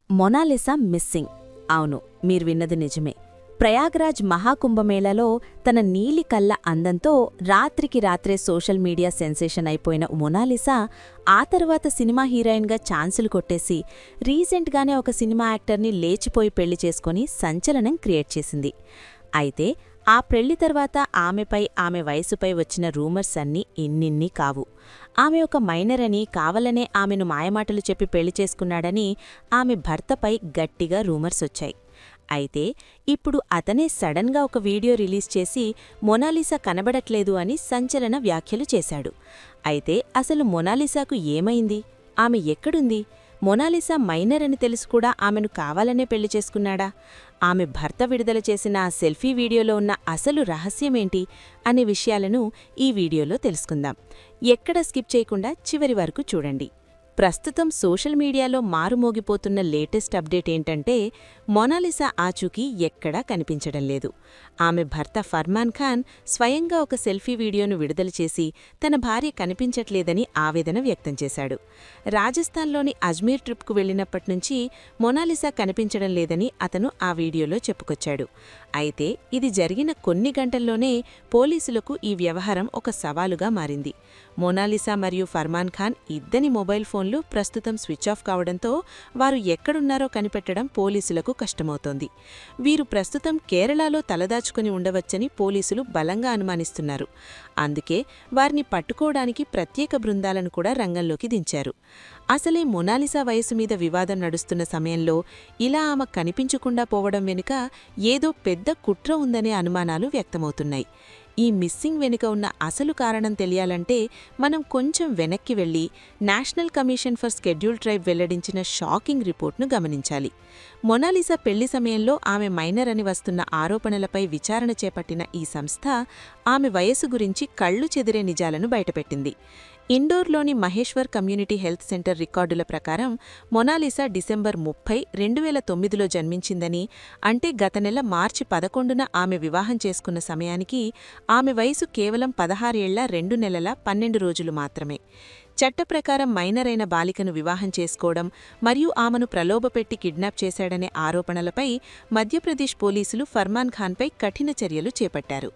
Mona Lisa missing. అవును, మీరు విన్నది నిజమే. ప్రయాగ్రాజ్ మహాకుంభమేళాలో తన నీలి కళ్ళ అందంతో రాత్రికి రాత్రే సోషల్ మీడియా సెన్సేషన్ అయిపోయిన మొనాలిసా ఆ తర్వాత సినిమా హీరోయిన్గా ఛాన్సులు కొట్టేసి రీసెంట్గానే ఒక సినిమా యాక్టర్ని లేచిపోయి పెళ్లి చేసుకుని సంచలనం క్రియేట్ చేసింది. అయితే ఆ పెళ్లి తర్వాత ఆమెపై ఆమె వయసుపై వచ్చిన రూమర్స్ అన్నీ ఇన్నిన్ని కావు. ఆమె ఒక మైనర్ అని కావలనే ఆమెను మాయమాటలు చెప్పి పెళ్లి చేసుకున్నాడని ఆమె భర్తపై గట్టిగా రూమర్స్ వచ్చాయి. అయితే ఇప్పుడు అతనే సడన్గా ఒక వీడియో రిలీజ్ చేసి మొనాలిసా కనబడట్లేదు అని సంచలన వ్యాఖ్యలు చేశాడు. అయితే అసలు మొనాలిసాకు ఏమైంది? ఆమె ఎక్కడుంది? మొనాలిసా మైనర్ అని తెలుసు కూడా ఆమెను కావాలనే పెళ్లి చేసుకున్నాడా? ఆమె భర్త విడుదల చేసిన ఆ సెల్ఫీ వీడియోలో ఉన్న అసలు రహస్యమేంటి అనే విషయాలను ఈ వీడియోలో తెలుసుకుందాం. ఎక్కడ స్కిప్ చేయకుండా చివరి వరకు చూడండి. ప్రస్తుతం సోషల్ మీడియాలో మారుమోగిపోతున్న లేటెస్ట్ అప్డేట్ ఏంటంటే మొనాలిసా ఆచూకీ ఎక్కడా కనిపించడం లేదు. ఆమె భర్త ఫర్మాన్ ఖాన్ స్వయంగా ఒక సెల్ఫీ వీడియోను విడుదల చేసి తన భార్య కనిపించట్లేదని ఆవేదన వ్యక్తం చేశాడు. రాజస్థాన్లోని అజ్మీర్ ట్రిప్కు వెళ్లినప్పట్నుంచి మొనాలిసా కనిపించడం లేదని అతను ఆ వీడియోలో చెప్పుకొచ్చాడు. అయితే ఇది జరిగిన కొన్ని గంటల్లోనే పోలీసులకు ఈ వ్యవహారం ఒక సవాలుగా మారింది. మొనాలిసా మరియు ఫర్మాన్ ఖాన్ ఇద్దరి మొబైల్ ఫోన్లు ప్రస్తుతం స్విచ్ ఆఫ్ కావడంతో వారు ఎక్కడున్నారో కనిపెట్టడం పోలీసులకు కష్టమవుతోంది. వీరు ప్రస్తుతం కేరళలో తలదాచుకుని ఉండవచ్చని పోలీసులు బలంగా అనుమానిస్తున్నారు. అందుకే వారిని పట్టుకోవడానికి ప్రత్యేక బృందాలను కూడా రంగంలోకి దించారు. అసలే మొనాలిసా వయసు మీద వివాదం నడుస్తున్న సమయంలో ఇలా ఆమె కనిపించకుండా పోవడం వెనుక ఏదో పెద్ద కుట్ర ఉందనే అనుమానాలు వ్యక్తమవుతున్నాయి. ఈ మిస్సింగ్ వెనుక ఉన్న అసలు కారణం తెలియాలంటే మనం కొంచెం వెనక్కి వెళ్లి national commission for scheduled tribe వెల్లడించిన షాకింగ్ రిపోర్ట్ను గమనించాలి. మొనాలిసా పెళ్లి సమయంలో ఆమె మైనర్ అని వస్తున్న ఆరోపణలపై విచారణ చేపట్టిన ఈ సంస్థ ఆమె వయసు గురించి కళ్లు చెదిరే నిజాలను బయటపెట్టింది. ఇండోర్లోని మహేశ్వర్ కమ్యూనిటీ హెల్త్ సెంటర్ రికార్డుల ప్రకారం మొనాలిసా డిసెంబర్ 30, 2009లో జన్మించిందని, అంటే గత నెల మార్చి 11న ఆమె వివాహం చేసుకున్న సమయానికి ఆమె వయసు కేవలం 16 ఏళ్ల 2 నెలల 12 రోజులు మాత్రమే. చట్ట ప్రకారం మైనర్ అయిన బాలికను వివాహం చేసుకోవడం మరియు ఆమెను ప్రలోభపెట్టి కిడ్నాప్ చేశాడనే ఆరోపణలపై మధ్యప్రదేశ్ పోలీసులు ఫర్మాన్ ఖాన్పై కఠిన చర్యలు చేపట్టారు.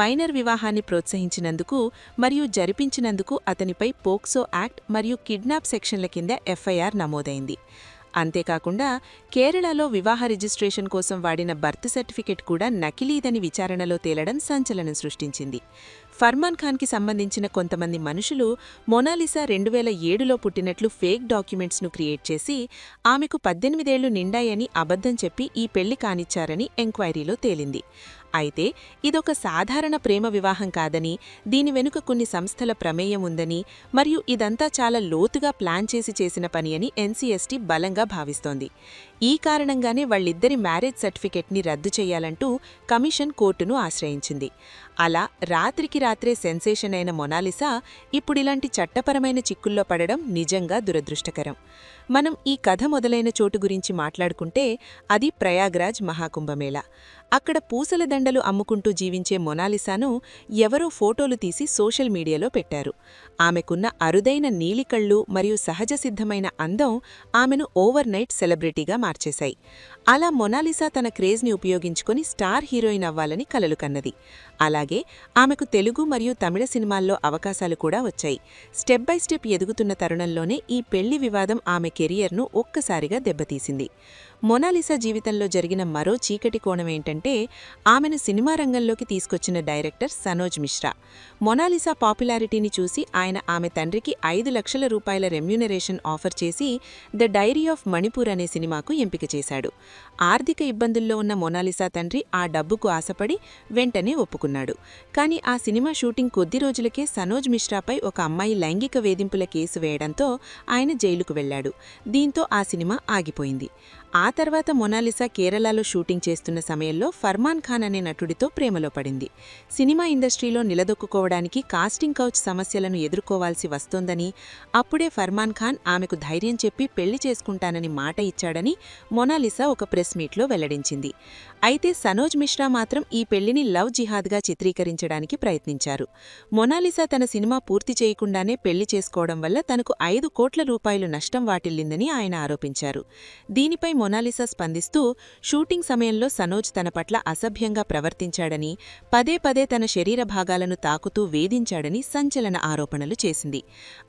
మైనర్ వివాహాన్ని ప్రోత్సహించినందుకు మరియు జరిపించినందుకు అతనిపై పోక్సో యాక్ట్ మరియు కిడ్నాప్ సెక్షన్ల కింద ఎఫ్ఐఆర్ నమోదైంది. అంతేకాకుండా కేరళలో వివాహ రిజిస్ట్రేషన్ కోసం వాడిన బర్త్ సర్టిఫికెట్ కూడా నకిలీదని విచారణలో తేలడం సంచలనం సృష్టించింది. ఫర్మాన్ ఖాన్కి సంబంధించిన కొంతమంది మనుషులు మొనాలిసా 2007లో పుట్టినట్లు ఫేక్ డాక్యుమెంట్స్ను క్రియేట్ చేసి ఆమెకు 18 ఏళ్లు నిండాయని అబద్ధం చెప్పి ఈ పెళ్లి కానిచ్చారని ఎంక్వైరీలో తేలింది. అయితే ఇదొక సాధారణ ప్రేమ వివాహం కాదని, దీని వెనుక కొన్ని సంస్థల ప్రమేయం ఉందని మరియు ఇదంతా చాలా లోతుగా ప్లాన్ చేసి చేసిన పని అని ఎన్సీఎస్టీ బలంగా భావిస్తోంది. ఈ కారణంగానే వాళ్ళిద్దరి మ్యారేజ్ సర్టిఫికెట్ని రద్దు చేయాలంటూ కమిషన్ కోర్టును ఆశ్రయించింది. అలా రాత్రికి రాత్రే సెన్సేషన్ అయిన మొనాలిసా ఇప్పుడిలాంటి చట్టపరమైన చిక్కుల్లో పడడం నిజంగా దురదృష్టకరం. మనం ఈ కథ మొదలైన చోటు గురించి మాట్లాడుకుంటే అది ప్రయాగ్రాజ్ మహాకుంభమేళా. అక్కడ పూసల దండలు అమ్ముకుంటూ జీవించే మొనాలిసాను ఎవరో ఫోటోలు తీసి సోషల్ మీడియాలో పెట్టారు. ఆమెకున్న అరుదైన నీలికళ్ళు మరియు సహజసిద్ధమైన అందం ఆమెను ఓవర్నైట్ సెలబ్రిటీగా మార్చేశాయి. అలా మొనాలిసా తన క్రేజ్ని ఉపయోగించుకొని స్టార్ హీరోయిన్ అవ్వాలని కలలు కన్నది. అలాగే ఆమెకు తెలుగు మరియు తమిళ సినిమాల్లో అవకాశాలు కూడా వచ్చాయి. స్టెప్ బై స్టెప్ ఎదుగుతున్న తరుణంలోనే ఈ పెళ్లి వివాదం ఆమె కెరియర్ను ఒక్కసారిగా దెబ్బతీసింది. మొనాలిసా జీవితంలో జరిగిన మరో చీకటి కోణమేంటంటే ఆమెను సినిమా రంగంలోకి తీసుకొచ్చిన డైరెక్టర్ సనోజ్ మిశ్రా. మొనాలిసా పాపులారిటీని చూసి ఆయన ఆమె తండ్రికి 5 లక్షల రూపాయల రెమ్యూనరేషన్ ఆఫర్ చేసి ద డైరీ ఆఫ్ మణిపూర్ అనే సినిమాకు ఎంపిక చేశాడు. ఆర్థిక ఇబ్బందుల్లో ఉన్న మొనాలిసా తండ్రి ఆ డబ్బుకు ఆశపడి వెంటనే ఒప్పుకున్నాడు. కానీ ఆ సినిమా షూటింగ్ కొద్ది రోజులకే సనోజ్ మిశ్రాపై ఒక అమ్మాయి లైంగిక వేధింపుల కేసు వేయడంతో ఆయన జైలుకు వెళ్లాడు. దీంతో ఆ సినిమా ఆగిపోయింది. ఆ తర్వాత మొనాలిసా కేరళలో షూటింగ్ చేస్తున్న సమయంలో ఫర్మాన్ ఖాన్ అనే నటుడితో ప్రేమలో పడింది. సినిమా ఇండస్ట్రీలో నిలదొక్కుకోవడానికి కాస్టింగ్ కౌచ్ సమస్యలను ఎదుర్కోవాల్సి వస్తోందని, అప్పుడే ఫర్మాన్ ఖాన్ ఆమెకు ధైర్యం చెప్పి పెళ్లి చేసుకుంటానని మాట ఇచ్చాడని మొనాలిసా ఒక ప్రెస్ మీట్లో వెల్లడించింది. అయితే సనోజ్ మిశ్రా మాత్రం ఈ పెళ్లిని లవ్ జిహాద్గా చిత్రీకరించారు. చిత్రీకరించడానికి ప్రయత్నించారు. మొనాలిసా తన సినిమా పూర్తి చేయకుండానే పెళ్లి చేసుకోవడం వల్ల తనకు 5 కోట్ల రూపాయలు నష్టం వాటిల్లిందని ఆయన ఆరోపించారు. దీనిపై మొనాలిసా స్పందిస్తూ, షూటింగ్ సమయంలో సనోజ్ తన పట్ల అసభ్యంగా ప్రవర్తించాడని, పదే పదే తన శరీర భాగాలను తాకుతూ వేధించాడని సంచలన ఆరోపణలు చేసింది.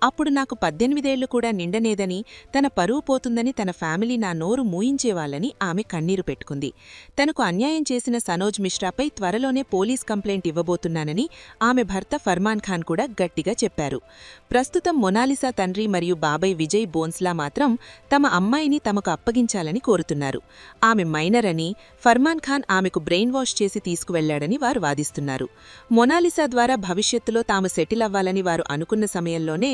అప్పుడు నాకు 18 ఏళ్లు కూడా నిండనేదని, తన పరువు పోతుందని తన ఫ్యామిలీ నా నోరు మూయించేవాళ్లని ఆమె కన్నీరు పెట్టుకుంది. తనకు అన్యాయం చేసిన సనోజ్ మిశ్రాపై త్వరలోనే పోలీస్ కంప్లైంట్ ఇవ్వబోతున్నానని ఆమె భర్త ఫర్మాన్ ఖాన్ కూడా గట్టిగా చెప్పారు. ప్రస్తుతం మొనాలిసా తండ్రి మరియు బాబాయ్ విజయ్ బోన్స్లా మాత్రం తమ అమ్మాయిని తమకు అప్పగించాలని కోరుతున్నారు. ఆమె మైనర్ అని, ఫర్మాన్ ఖాన్ ఆమెకు బ్రెయిన్ వాష్ చేసి తీసుకువెళ్లాడని వారు వాదిస్తున్నారు. మొనాలిసా ద్వారా భవిష్యత్తులో తాము సెటిల్ అవ్వాలని వారు అనుకున్న సమయంలోనే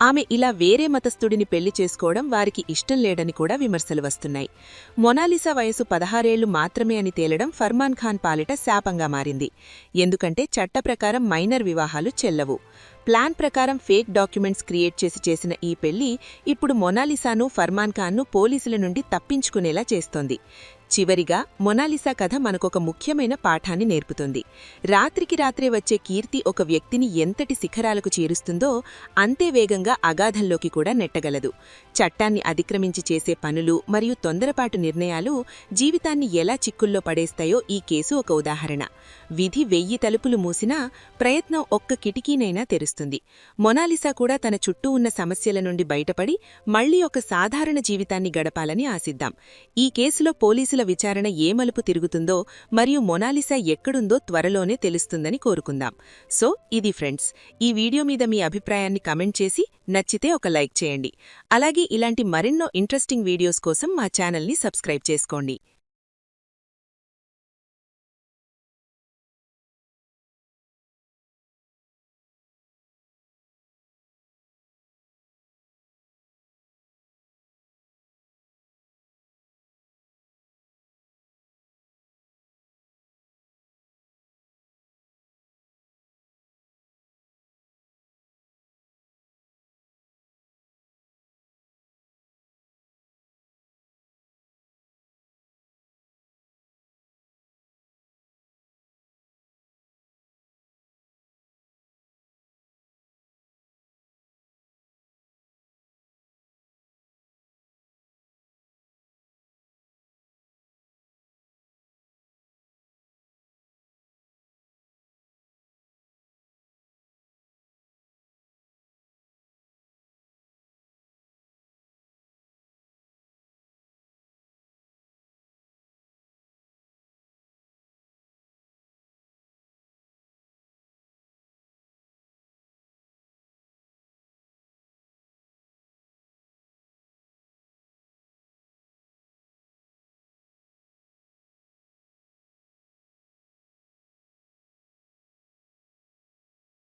ఆమె ఇలా వేరే మతస్థుడిని పెళ్లి చేసుకోవడం వారికి ఇష్టం లేడని కూడా విమర్శలు వస్తున్నాయి. మొనాలిసా వయసు 16 ఏళ్లు మాత్రమే అని తేలడం ఫర్మాన్ ఖాన్ పాలిట శాపంగా మారింది. ఎందుకంటే చట్ట ప్రకారం మైనర్ వివాహాలు చెల్లవు. ప్లాన్ ప్రకారం ఫేక్ డాక్యుమెంట్స్ క్రియేట్ చేసిన ఈ పెళ్లి ఇప్పుడు మొనాలిసాను, ఫర్మాన్ ఖాన్ను పోలీసుల నుండి తప్పించుకునేలా చేస్తోంది. చివరిగా మొనాలిసా కథ మనకొక ముఖ్యమైన పాఠాన్ని నేర్పుతుంది. రాత్రికి రాత్రే వచ్చే కీర్తి ఒక వ్యక్తిని ఎంతటి శిఖరాలకు చేరుస్తుందో అంతే వేగంగా అగాధంలోకి కూడా నెట్టగలదు. చట్టాన్ని అతిక్రమించి చేసే పనులు మరియు తొందరపాటు నిర్ణయాలు జీవితాన్ని ఎలా చిక్కుల్లో పడేస్తాయో ఈ కేసు ఒక ఉదాహరణ. విధి 1000 తలుపులు మూసినా ప్రయత్నం ఒక్క కిటికీనైనా తెరుస్తుంది. మొనాలిసా కూడా తన చుట్టూ ఉన్న సమస్యల నుండి బయటపడి మళ్లీ ఒక సాధారణ జీవితాన్ని గడపాలని ఆశిద్దాం. ఈ కేసులో పోలీసుల విచారణ ఏ మలుపు తిరుగుతుందో మరియు మొనాలిసా ఎక్కడుందో త్వరలోనే తెలుస్తుందని కోరుకుందాం. సో ఇది ఫ్రెండ్స్, ఈ వీడియో మీద మీ అభిప్రాయాన్ని కమెంట్ చేసి నచ్చితే ఒక లైక్ చేయండి. అలాగే ఇలాంటి మరెన్నో ఇంట్రెస్టింగ్ వీడియోస్ కోసం మా ఛానల్ని సబ్స్క్రైబ్ చేసుకోండి.